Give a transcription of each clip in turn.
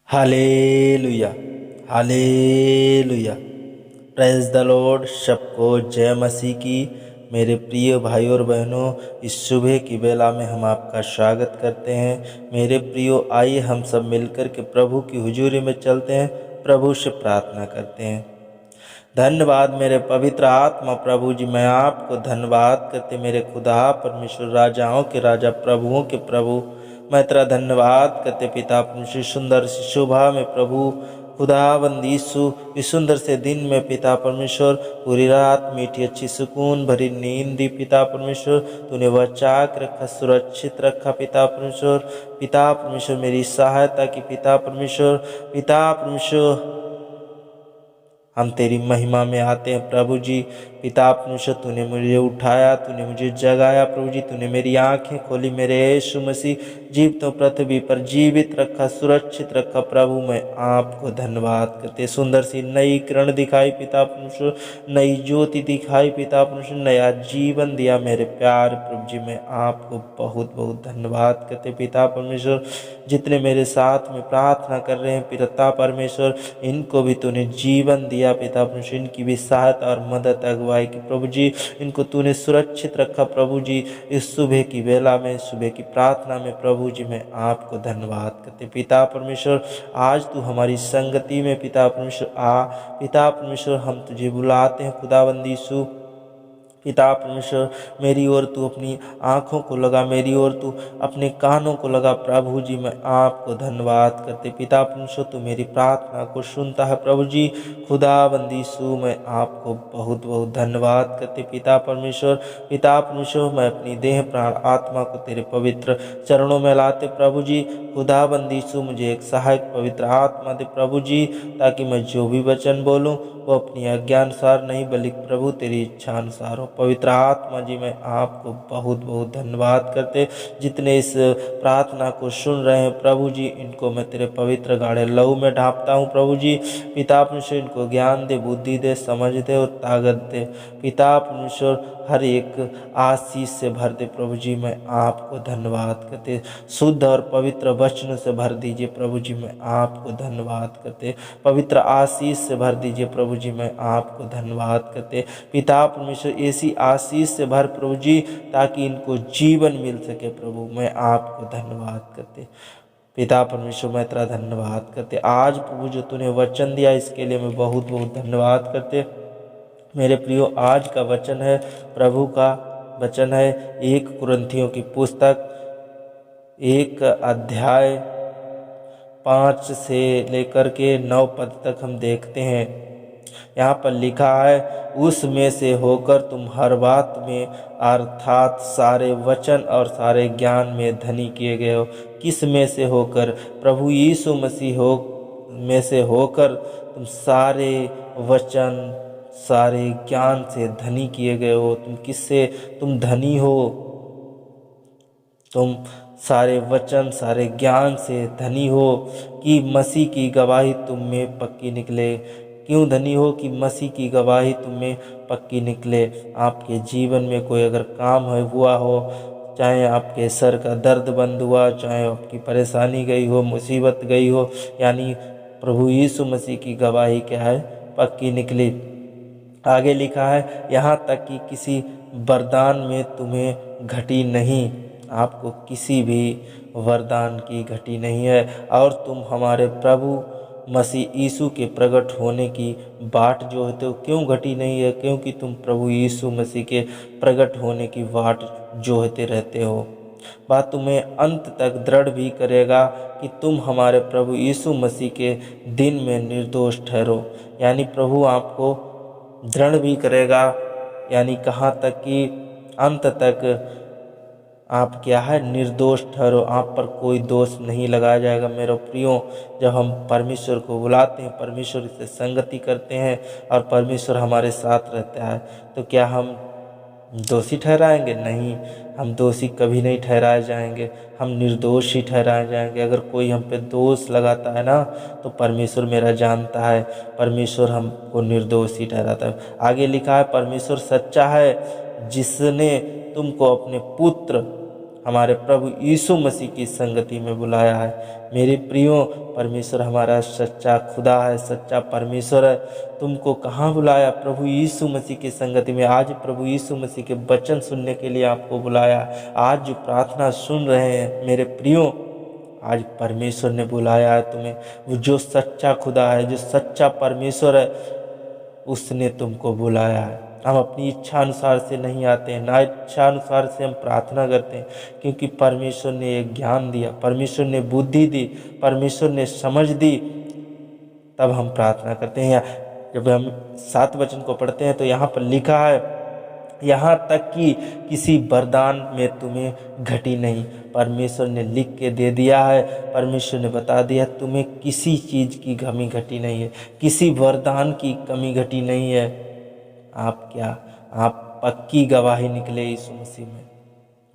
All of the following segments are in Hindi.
Hallelujah, hallelujah. Praise the Lord. सबको जय मसीह की। मेरे प्रिय भाई और बहनों, इस सुबह की बेला में हम आपका स्वागत करते हैं। मेरे प्रियो, आइए हम सब मिलकर के प्रभु की हुजूरी में चलते हैं, प्रभु से प्रार्थना करते हैं। धन्यवाद मेरे पवित्र आत्मा प्रभु जी, मैं आपको धन्यवाद करते मेरे खुदा परमेश्वर, राजाओं के राजा, प्रभुओं के प्रभु। मैं तेरा धन्यवाद करते पिता परमेश्वर, सुंदर सी शोभा में प्रभु खुदावंद यीशु, इस सुंदर से दिन में पिता परमेश्वर, पूरी रात मीठी अच्छी सुकून भरी नींद दी पिता परमेश्वर। तूने बचा के रखा, सुरक्षित रखा पिता परमेश्वर। पिता परमेश्वर मेरी सहायता की पिता परमेश्वर। पिता परमेश्वर हम तेरी महिमा में आते हैं प्रभु जी। पिता परमेश्वर, तूने मुझे उठाया, तूने मुझे जगाया प्रभु जी। तूने मेरी आंखें खोली मेरे यीशु मसीह, जीवितों पृथ्वी पर जीवित रखा, सुरक्षित रखा प्रभु। मैं आपको धन्यवाद करते। सुंदर सी नई किरण दिखाई पिता परमेश्वर, नई ज्योति दिखाई पिता परमेश्वर, नया जीवन दिया मेरे प्यार प्रभु जी। मैं आपको बहुत बहुत धन्यवाद करते पिता परमेश्वर। जितने मेरे साथ में प्रार्थना कर रहे हैं पिता परमेश्वर, इनको भी तूने जीवन दिया पिता परमेश्वर, इनकी भी सहायता और मदद अगुवाई की प्रभु जी। इनको तूने सुरक्षित रखा प्रभु जी। इस सुबह की बेला में, सुबह की प्रार्थना में प्रभु जी, मैं आपको धन्यवाद करते पिता परमेश्वर। आज तू हमारी संगति में पिता परमेश्वर आ। पिता परमेश्वर, हम तुझे बुलाते हैं खुदावंद यीशु। पिता परमेश्वर, मेरी ओर तू अपनी आँखों को लगा, मेरी ओर तू अपने कानों को लगा प्रभु जी। मैं आपको धन्यवाद करते पिता परमेश्वर, तू मेरी प्रार्थना को सुनता है प्रभु जी। खुदावंद यीशु, मैं आपको बहुत बहुत धन्यवाद करते पिता परमेश्वर। पिता परमेश्वर, मैं अपनी देह प्राण आत्मा को तेरे पवित्र चरणों में लाते प्रभु जी। खुदावंद यीशु, मुझे एक सहायक पवित्र आत्मा दे प्रभु जी, ताकि मैं जो भी वचन बोलूँ वो अपनी आज्ञानुसार नहीं बल्कि प्रभु तेरी इच्छा अनुसार हो। पवित्र आत्मा जी, मैं आपको बहुत बहुत धन्यवाद करते। जितने इस प्रार्थना को सुन रहे हैं प्रभु जी, इनको मैं तेरे पवित्र गाढ़े लहू में ढांपता हूँ प्रभु जी। पिता परमेश्वर, इनको ज्ञान दे, बुद्धि दे, समझ दे और ताकत दे पिता परमेश्वर। हर एक आशीष से भर दे प्रभु जी। मैं आपको धन्यवाद करते। शुद्ध और पवित्र वचन से भर दीजिए प्रभु जी। मैं आपको धन्यवाद करते। पवित्र आशीष से भर दीजिए प्रभु जी। मैं आपको धन्यवाद करते पिता परमेश्वर। ऐसी आशीष से भर प्रभु जी, ताकि इनको जीवन मिल सके प्रभु। मैं आपको धन्यवाद करते पिता परमेश्वर। मैं तेरा धन्यवाद करते। आज प्रभु जो तूने वचन दिया, इसके लिए मैं बहुत बहुत धन्यवाद करते मेरे प्रियो। आज का वचन है, प्रभु का वचन है 1 कुरिन्थियों की पुस्तक 1 अध्याय 5 से लेकर के 9 पद तक हम देखते हैं। यहाँ पर लिखा है, उसमें से होकर तुम हर बात में अर्थात सारे वचन और सारे ज्ञान में धनी किए गए हो। किस में से होकर? प्रभु यीशु मसीह हो में से होकर तुम सारे वचन, सारे ज्ञान से धनी किए गए हो। तुम किससे तुम धनी हो? तुम सारे वचन, सारे ज्ञान से धनी हो कि मसीह की गवाही तुम में पक्की निकले। क्यों धनी हो? कि मसीह की गवाही तुम में पक्की निकले। आपके जीवन में कोई अगर काम हुआ हो, चाहे आपके सर का दर्द बंद हुआ, चाहे आपकी परेशानी गई हो, मुसीबत गई हो, यानी प्रभु यीशु मसीह की गवाही क्या है? पक्की निकली। आगे लिखा है, यहाँ तक कि किसी वरदान में तुम्हें घटी नहीं। आपको किसी भी वरदान की घटी नहीं है। और तुम हमारे प्रभु मसीह यीशु के प्रकट होने की बाट जो होते हो, क्यों घटी नहीं है? क्योंकि तुम प्रभु यीशु मसीह के प्रकट होने की बाट जो होते रहते हो। बात तुम्हें अंत तक दृढ़ भी करेगा कि तुम हमारे प्रभु यीशु मसीह के दिन में निर्दोष ठहरो। यानी प्रभु आपको दृढ़ भी करेगा, यानी कहाँ तक कि अंत तक आप क्या है? निर्दोष ठहरो। आप पर कोई दोष नहीं लगाया जाएगा मेरे प्रियो। जब हम परमेश्वर को बुलाते हैं, परमेश्वर से संगति करते हैं और परमेश्वर हमारे साथ रहता है, तो क्या हम दोषी ठहराएंगे? नहीं, हम दोषी कभी नहीं ठहराए जाएंगे। हम निर्दोष ही ठहराए जाएंगे। अगर कोई हम पे दोष लगाता है ना, तो परमेश्वर मेरा जानता है, परमेश्वर हमको निर्दोष ही ठहराता है। आगे लिखा है, परमेश्वर सच्चा है जिसने तुमको अपने पुत्र हमारे प्रभु यीशु मसीह की संगति में बुलाया है। मेरे प्रियो, परमेश्वर हमारा सच्चा खुदा है, सच्चा परमेश्वर है। तुमको कहाँ बुलाया? प्रभु यीशु मसीह की संगति में। आज प्रभु यीशु मसीह के वचन सुनने के लिए आपको बुलाया। आज जो प्रार्थना सुन रहे हैं मेरे प्रियो, आज परमेश्वर ने बुलाया है तुम्हें। वो जो सच्चा खुदा है, जो सच्चा परमेश्वर है, उसने तुमको बुलाया है। हम अपनी इच्छा अनुसार से नहीं आते हैं, ना इच्छा अनुसार से हम प्रार्थना करते हैं, क्योंकि परमेश्वर ने एक ज्ञान दिया, परमेश्वर ने बुद्धि दी, परमेश्वर ने समझ दी, तब हम प्रार्थना करते हैं। जब हम 7 वचन को पढ़ते हैं तो यहाँ पर लिखा है, यहाँ तक कि किसी वरदान में तुम्हें घटी नहीं। परमेश्वर ने लिख के दे दिया है, परमेश्वर ने बता दिया तुम्हें किसी चीज़ की कमी घटी नहीं है, किसी वरदान की कमी घटी नहीं है। आप क्या, आप पक्की गवाही निकले यीशु मसीह में।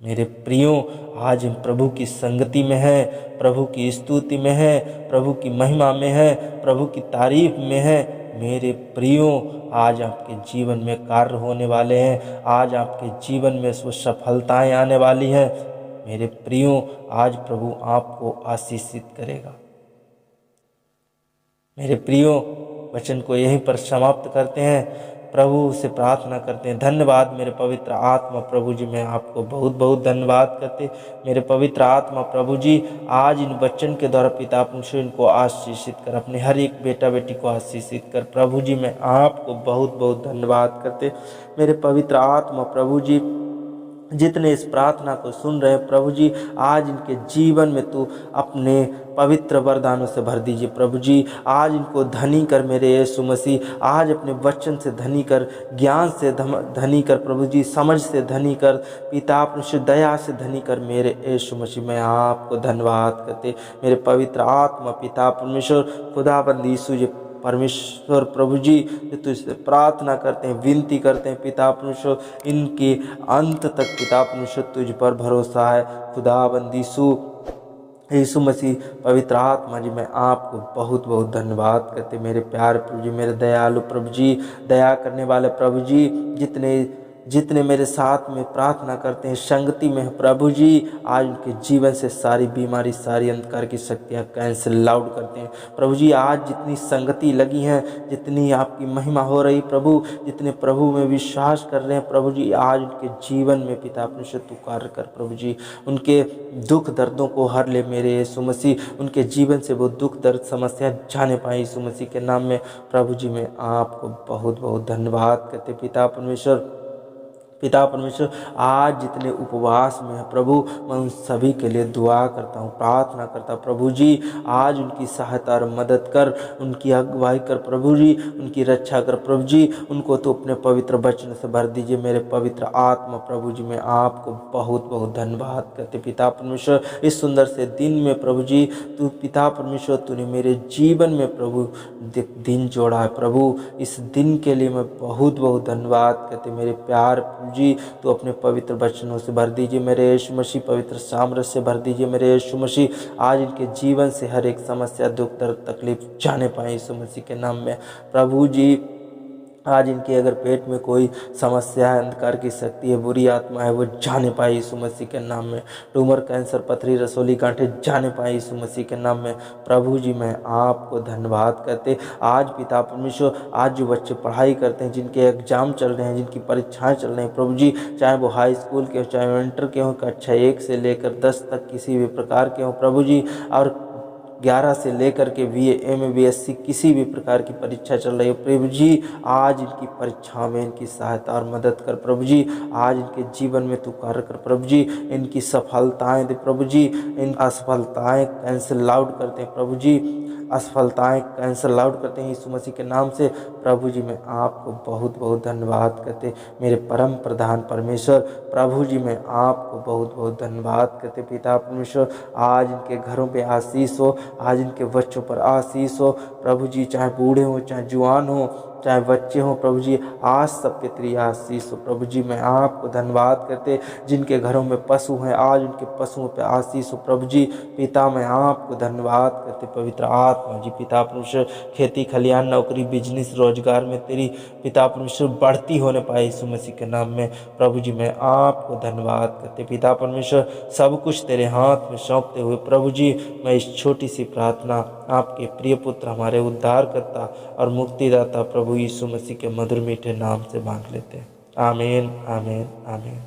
मेरे प्रियो, आज हम प्रभु की संगति में हैं, प्रभु की स्तुति में हैं, प्रभु की महिमा में हैं, प्रभु की तारीफ में हैं। मेरे प्रियो, आज आपके जीवन में कार्य होने वाले हैं, आज आपके जीवन में वो सफलताएं आने वाली हैं। मेरे प्रियो, आज प्रभु आपको आशीषित करेगा। मेरे प्रियो, वचन को यहीं पर समाप्त करते हैं, प्रभु से प्रार्थना करते हैं। धन्यवाद मेरे पवित्र आत्मा प्रभु जी, मैं आपको बहुत बहुत धन्यवाद करते। मेरे पवित्र आत्मा प्रभु जी, आज इन वचन के द्वारा पिता परमेश्वर इनको आशीषित कर, अपने हर एक बेटा बेटी को आशीषित कर। प्रभु जी, मैं आपको बहुत बहुत धन्यवाद करते। मेरे पवित्र आत्मा प्रभु जी, जितने इस प्रार्थना को सुन रहे हैं प्रभु जी, आज इनके जीवन में तू अपने पवित्र वरदानों से भर दीजिए। प्रभु जी, आज इनको धनी कर मेरे यीशु मसीह, आज अपने वचन से धनी कर, ज्ञान से धनी कर प्रभु जी, समझ से धनी कर, पिता परमेश्वर दया से धनी कर मेरे यीशु मसीह। मैं आपको धन्यवाद करते। मेरे पवित्र आत्मा पिता परमेश्वर खुदाबंद यीशु जी परमेश्वर प्रभु जी, तुझसे प्रार्थना करते हैं, विनती करते हैं पिता परमेश्वर, इनके अंत तक पिता परमेश्वर तुझ पर भरोसा है। खुदाबंद यीशु मसीह पवित्र आत्मा जी, मैं आपको बहुत बहुत धन्यवाद करते। मेरे प्यारे प्रभु जी, मेरे दयालु प्रभु जी, दया करने वाले प्रभु जी, जितने मेरे साथ में प्रार्थना करते हैं, संगति में है प्रभु जी, आज उनके जीवन से सारी बीमारी, सारी अंधकार की शक्तियाँ कैंसिल आउट करते हैं प्रभु जी। आज जितनी संगति लगी हैं, जितनी आपकी महिमा हो रही प्रभु, जितने प्रभु में विश्वास कर रहे हैं प्रभु जी, आज उनके जीवन में पिता परमेश्वर तू कार्य कर प्रभु जी। उनके दुख दर्दों को हर ले मेरे यीशु मसीह, उनके जीवन से वो दुख दर्द समस्या जाने पाए यीशु मसीह के नाम में। प्रभु जी, मैं आपको बहुत बहुत धन्यवाद करते पिता परमेश्वर। आज जितने उपवास में है प्रभु, मैं उन सभी के लिए दुआ करता हूँ, प्रार्थना करता हूँ प्रभु जी। आज उनकी सहायता और मदद कर, उनकी अगुवाई कर प्रभु जी, उनकी रक्षा कर प्रभु जी। उनको तो अपने पवित्र वचन से भर दीजिए मेरे पवित्र आत्मा प्रभु जी। मैं आपको बहुत बहुत धन्यवाद करते पिता परमेश्वर। इस सुंदर से दिन में प्रभु जी, तू पिता परमेश्वर, तूने मेरे जीवन में प्रभु दिन जोड़ा है प्रभु। इस दिन के लिए मैं बहुत बहुत धन्यवाद करते मेरे प्यार जी। तो अपने पवित्र वचनों से भर दीजिए मेरे यीशु मसीह, पवित्र सामर्थ्य से भर दीजिए मेरे यीशु मसीह। आज इनके जीवन से हर एक समस्या, दुख दर्द, तकलीफ जाने पाए यीशु मसीह के नाम में प्रभु जी। आज इनके अगर पेट में कोई समस्या है, अंधकार की शक्ति है, बुरी आत्मा है, वो जाने पाए यीशु मसीह के नाम में। ट्यूमर, कैंसर, पथरी, रसोली गांठें जाने पाए यीशु मसीह के नाम में प्रभु जी। मैं आपको धन्यवाद करते। आज पिता परमेश्वर, आज जो बच्चे पढ़ाई करते हैं, जिनके एग्जाम चल रहे हैं, जिनकी परीक्षाएं चल रही हैं प्रभु जी, चाहे वो हाई स्कूल के हो, चाहे इंटर के हो, कक्षा 1 से लेकर 10 तक किसी भी प्रकार के हो प्रभु जी, और 11 से लेकर के BA, MA, BSc किसी भी प्रकार की परीक्षा चल रही है प्रभु जी, आज इनकी परीक्षा में इनकी सहायता और मदद कर प्रभु जी। आज इनके जीवन में तू कार्य कर प्रभु जी। इनकी सफलताएं दे प्रभु जी। इन असफलताएं कैंसिल आउट करते हैं प्रभु जी, असफलताएं कैंसिल आउट करते हैं यीशु मसीह के नाम से प्रभु जी। मैं आपको बहुत बहुत धन्यवाद करते मेरे परम प्रधान परमेश्वर प्रभु जी। मैं आपको बहुत बहुत धन्यवाद करते पिता परमेश्वर। आज इनके घरों पे आशीष हो, आज इनके बच्चों पर आशीष हो प्रभु जी, चाहे बूढ़े हो चाहे जवान हो, चाहे बच्चे हों प्रभु जी, आज सबके तेरी आशीष हो प्रभु जी। मैं आपको धन्यवाद करते, जिनके घरों में पशु हैं आज उनके पशुओं पे आशीष हो प्रभु जी। पिता मैं आपको धन्यवाद करते, पवित्र आत्मा जी पिता परमेश्वर, खेती खलिहान नौकरी बिजनेस रोजगार में तेरी पिता परमेश्वर बढ़ती होने पाए यीशु मसीह के नाम में प्रभु जी। मैं आपको धन्यवाद करते पिता परमेश्वर, सब कुछ तेरे हाथ में सौंपते हुए प्रभु जी, मैं इस छोटी सी प्रार्थना आपके प्रिय पुत्र हमारे उद्धारकर्ता और मुक्तिदाता प्रभु यीशु मसीह के मधुर मीठे नाम से मांग लेते हैं। आमीन आमीन आमीन।